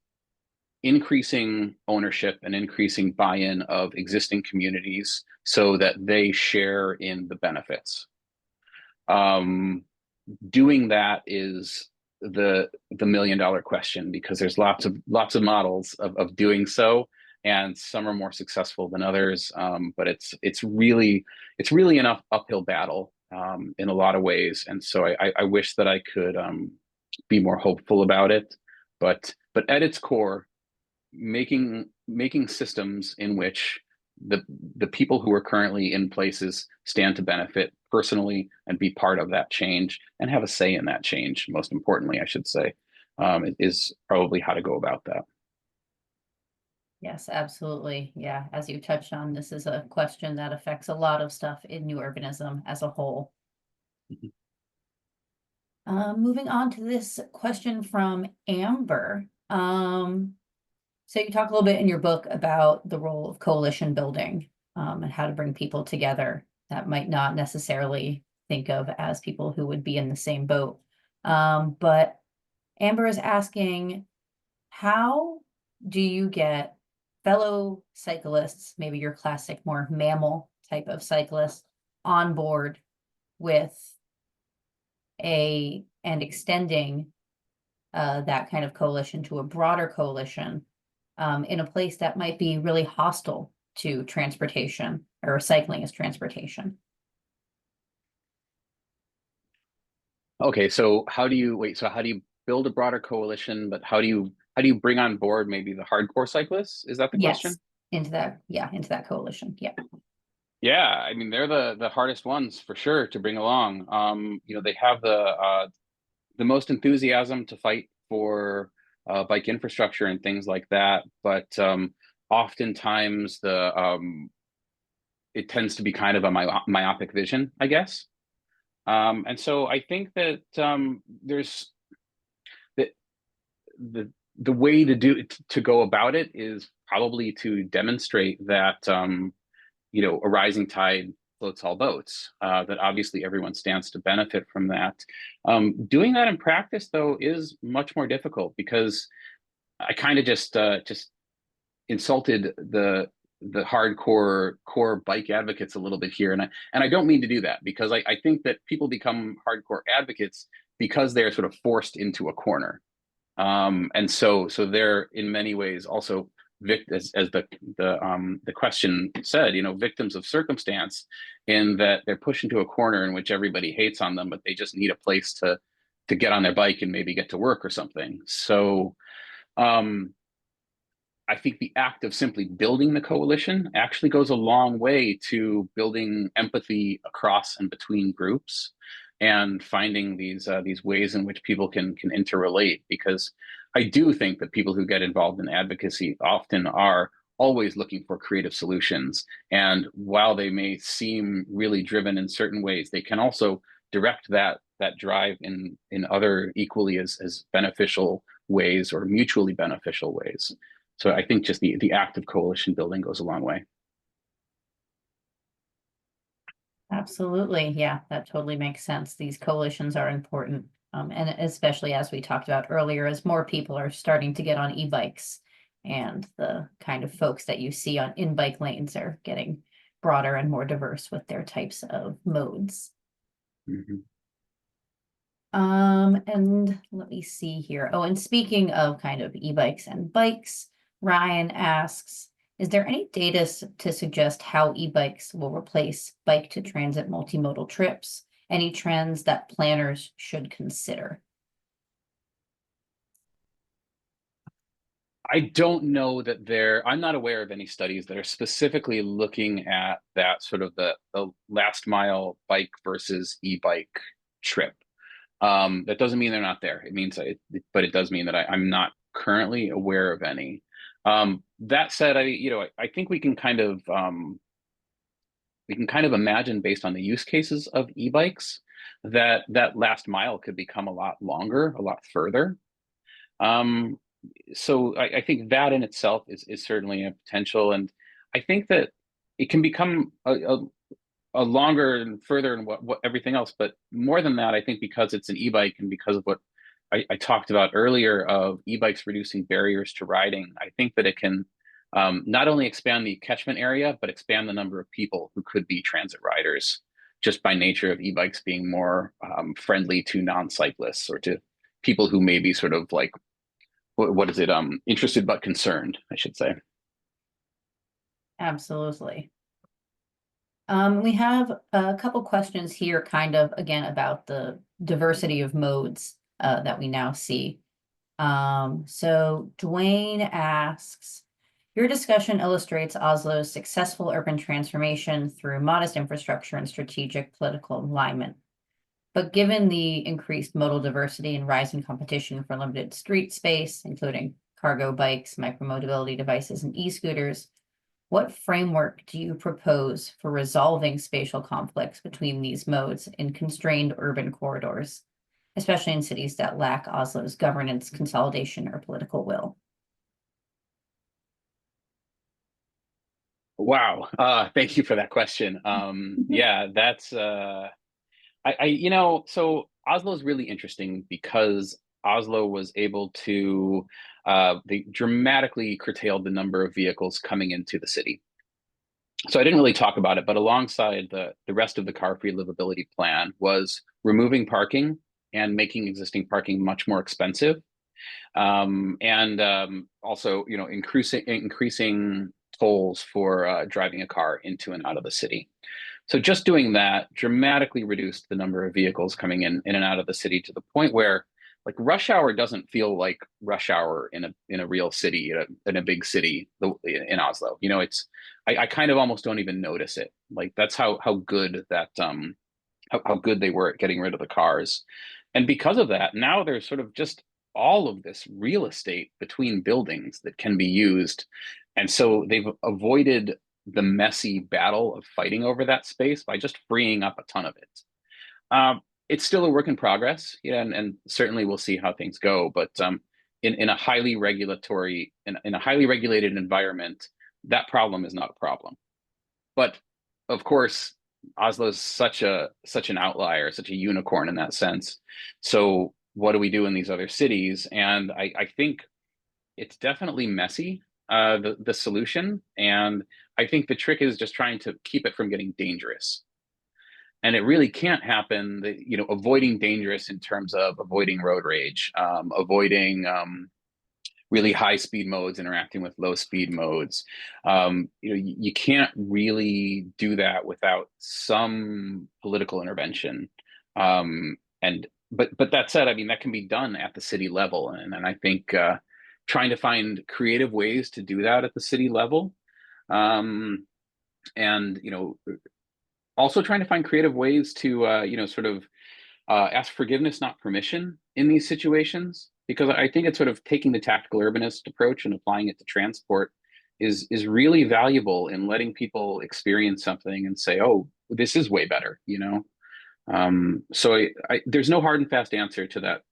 increasing ownership and increasing buy-in of existing communities so that they share in the benefits. Um, Doing that is the $1 million question, because there's lots of models of doing so, and some are more successful than others. But it's really an uphill battle in a lot of ways, and so I wish that I could be more hopeful about it. But at its core, making systems in which the the people who are currently in places stand to benefit personally and be part of that change and have a say in that change, most importantly, I should say, is probably how to go about that. Yes, absolutely. Yeah, as you touched on, this is a question that affects a lot of stuff in new urbanism as a whole. Mhm. Moving on to this question from Amber. So you talk a little bit in your book about the role of coalition building, and how to bring people together that might not necessarily think of as people who would be in the same boat. But Amber is asking, how do you get fellow cyclists, maybe your classic more mammal type of cyclists, on board with and extending that kind of coalition to a broader coalition, in a place that might be really hostile to transportation or cycling as transportation? Okay, so how do you build a broader coalition, but how do you bring on board maybe the hardcore cyclists? Is that the Yes, question? into that coalition. Yeah. Yeah, I mean, they're the hardest ones for sure to bring along. They have the most enthusiasm to fight for bike infrastructure and things like that, but oftentimes the it tends to be kind of a myopic vision, I guess. And so I think that there's the the way to go about it is probably to demonstrate that a rising tide floats all boats. That obviously everyone stands to benefit from that. Doing that in practice, though, is much more difficult, because I kind of just insulted the hardcore core bike advocates a little bit here, and I don't mean to do that, because I think that people become hardcore advocates because they're sort of forced into a corner. And so they're in many ways also as the question said, victims of circumstance, in that they're pushed into a corner in which everybody hates on them, but they just need a place to get on their bike and maybe get to work or something. So um, I think the act of simply building the coalition actually goes a long way to building empathy across and between groups, and finding these ways in which people can interrelate. Because I do think that people who get involved in advocacy often are always looking for creative solutions. And while they may seem really driven in certain ways, they can also direct that drive in other equally as beneficial ways, or mutually beneficial ways. So I think just the act of coalition building goes a long way. Absolutely. Yeah, that totally makes sense. These coalitions are important. And especially as we talked about earlier, as more people are starting to get on e-bikes, and the kind of folks that you see on in-bike lanes are getting broader and more diverse with their types of modes. Mm-hmm. And let me see here. Oh, and speaking of kind of e-bikes and bikes, Ryan asks, is there any data to suggest how e-bikes will replace bike to transit multimodal trips? Any trends that planners should consider? I don't know that I'm not aware of any studies that are specifically looking at that sort of the last mile bike versus e-bike trip. That doesn't mean they're not there. It means, but it does mean that I'm not currently aware of any. That said, I think we can kind of imagine, based on the use cases of e-bikes, that last mile could become a lot longer, a lot further. Um, so I think that in itself is certainly a potential, and I think that it can become a longer and further, and what everything else. But more than that, I think because it's an e-bike, and because of what I talked about earlier, of e-bikes reducing barriers to riding, I think that it can not only expand the catchment area, but expand the number of people who could be transit riders, just by nature of e-bikes being more friendly to non-cyclists, or people who may be sort of like, what is it? Interested but concerned, I should say. Absolutely. We have a couple questions here, kind of again about the diversity of modes that we now see. So Dwayne asks, your discussion illustrates Oslo's successful urban transformation through modest infrastructure and strategic political alignment. But given the increased modal diversity and rising competition for limited street space, including cargo bikes, micromobility devices, and e-scooters, what framework do you propose for resolving spatial conflicts between these modes in constrained urban corridors, especially in cities that lack Oslo's governance, consolidation, or political will? Wow. Thank you for that question. Yeah, that's so Oslo is really interesting because Oslo was able to they dramatically curtailed the number of vehicles coming into the city. So I didn't really talk about it, but alongside the rest of the car-free livability plan was removing parking and making existing parking much more expensive, and also, increasing tolls for driving a car into and out of the city. So just doing that dramatically reduced the number of vehicles coming in and out of the city to the point where like rush hour doesn't feel like rush hour in a real city, in a big city in Oslo. I kind of almost don't even notice it. Like that's how good that how good they were at getting rid of the cars. And because of that, now there's sort of just all of this real estate between buildings that can be used. And so they've avoided the messy battle of fighting over that space by just freeing up a ton of it. It's still a work in progress, yeah, and certainly we'll see how things go. But in a highly regulatory in a highly regulated environment, that problem is not a problem. But of course, Oslo is such an outlier, such a unicorn in that sense. So what do we do in these other cities? And I think it's definitely messy, the solution. And I think the trick is just trying to keep it from getting dangerous. And it really can't happen, avoiding dangerous in terms of avoiding road rage, avoiding really high speed modes interacting with low speed modes. You can't really do that without some political intervention. And but that said, I mean that can be done at the city level, and I think trying to find creative ways to do that at the city level, um, and also trying to find creative ways to sort of ask forgiveness, not permission, in these situations, because I think it's sort of taking the tactical urbanist approach and applying it to transport is really valuable in letting people experience something and say, "Oh, this is way better." So there's no hard and fast answer to that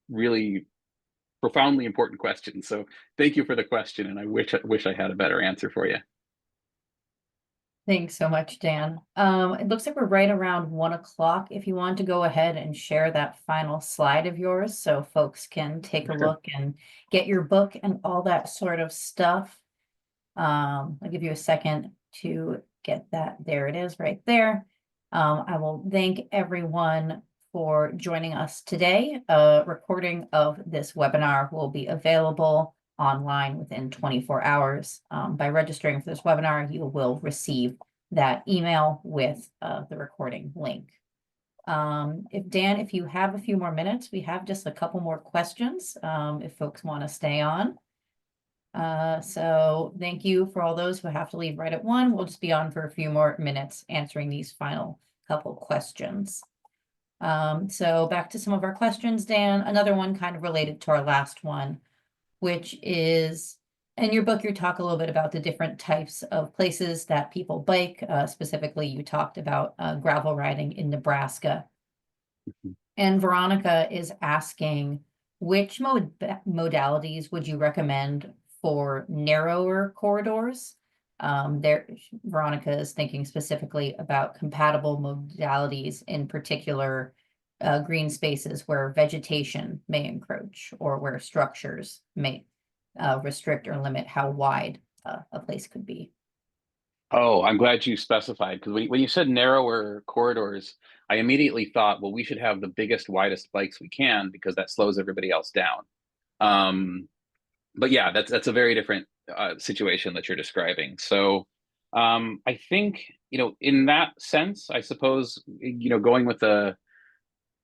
really profoundly important question. So thank you for the question, and I wish I had a better answer for you. Thanks so much, Dan. It looks like we're right around 1 o'clock. If you want to go ahead and share that final slide of yours so folks can take a Sure. look and get your book and all that sort of stuff. I'll give you a second to get that. There it is right there. I will thank everyone for joining us today. A recording of this webinar will be available online within 24 hours. By registering for this webinar, you will receive that email with the recording link. If you have a few more minutes, we have just a couple more questions if folks want to stay on. So thank you for all those who have to leave right at 1. We'll just be on for a few more minutes answering these final couple questions. So back to some of our questions, Dan. Another one kind of related to our last one, which is, in your book, you talk a little bit about the different types of places that people bike. Specifically, you talked about gravel riding in Nebraska. And Veronica is asking, which modalities would you recommend for narrower corridors? Veronica is thinking specifically about compatible modalities, in particular green spaces where vegetation may encroach or where structures may restrict or limit how wide a place could be. Oh, I'm glad you specified because when you said narrower corridors, I immediately thought, well, we should have the biggest, widest bikes we can because that slows everybody else down. Um, but yeah, that's a very different situation that you're describing. So I think, in that sense, I suppose, going with the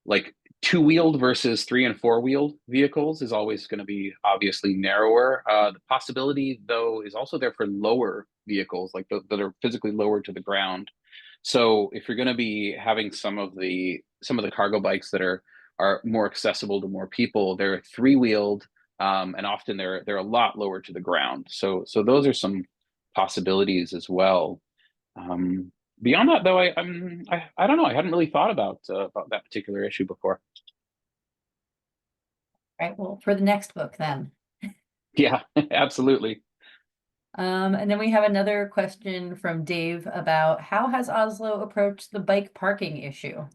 like two-wheeled versus three and four-wheeled vehicles is always going to be obviously narrower. The possibility, though, is also there for lower vehicles, like that are physically lower to the ground. So if you're going to be having some of the cargo bikes that are more accessible to more people, they're three-wheeled, and often they're a lot lower to the ground. So those are some possibilities as well. Um, Beyond that, though, I don't know. I hadn't really thought about that particular issue before. Right, well, for the next book then. Yeah, absolutely. And then we have another question from Dave about how has Oslo approached the bike parking issue?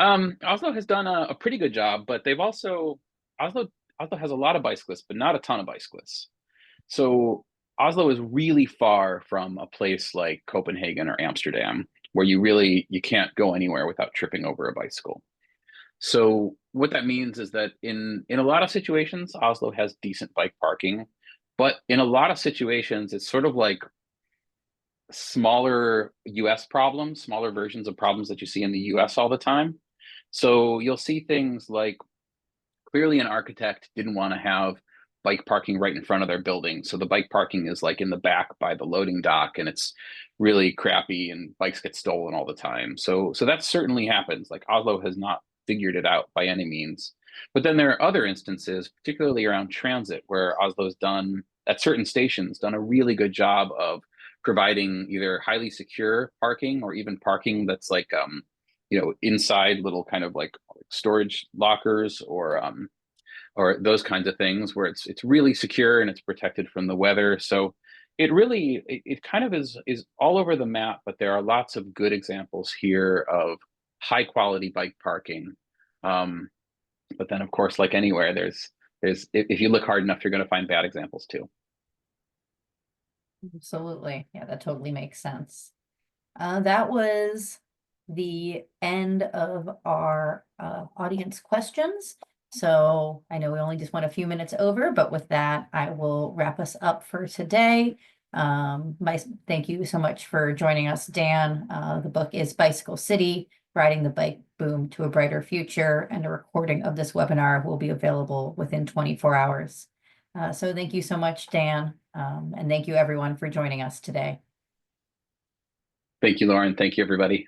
Oslo has done a pretty good job, but they've also Oslo Oslo has a lot of bicyclists, but not a ton of bicyclists. So Oslo is really far from a place like Copenhagen or Amsterdam, where you can't go anywhere without tripping over a bicycle. So what that means is that in a lot of situations, Oslo has decent bike parking, but in a lot of situations, it's sort of like smaller US problems, smaller versions of problems that you see in the US all the time. So you'll see things like clearly an architect didn't want to have bike parking right in front of their building. So the bike parking is like in the back by the loading dock and it's really crappy and bikes get stolen all the time. So that certainly happens. Like Oslo has not figured it out by any means. But then there are other instances, particularly around transit, where Oslo's done at certain stations done a really good job of providing either highly secure parking or even parking that's like inside little kind of like storage lockers or those kinds of things where it's really secure and it's protected from the weather. So it kind of is all over the map, but there are lots of good examples here of high quality bike parking. Um, but then of course, like anywhere, there's if you look hard enough, you're going to find bad examples too. Absolutely. Yeah, that totally makes sense. That was the end of our audience questions. So I know we only just went a few minutes over, but with that, I will wrap us up for today. Thank you so much for joining us, Dan. The book is Bicycle City, Riding the Bike Boom to a Brighter Future, and a recording of this webinar will be available within 24 hours. So thank you so much, Dan, and thank you everyone for joining us today. Thank you, Lauren. Thank you, everybody.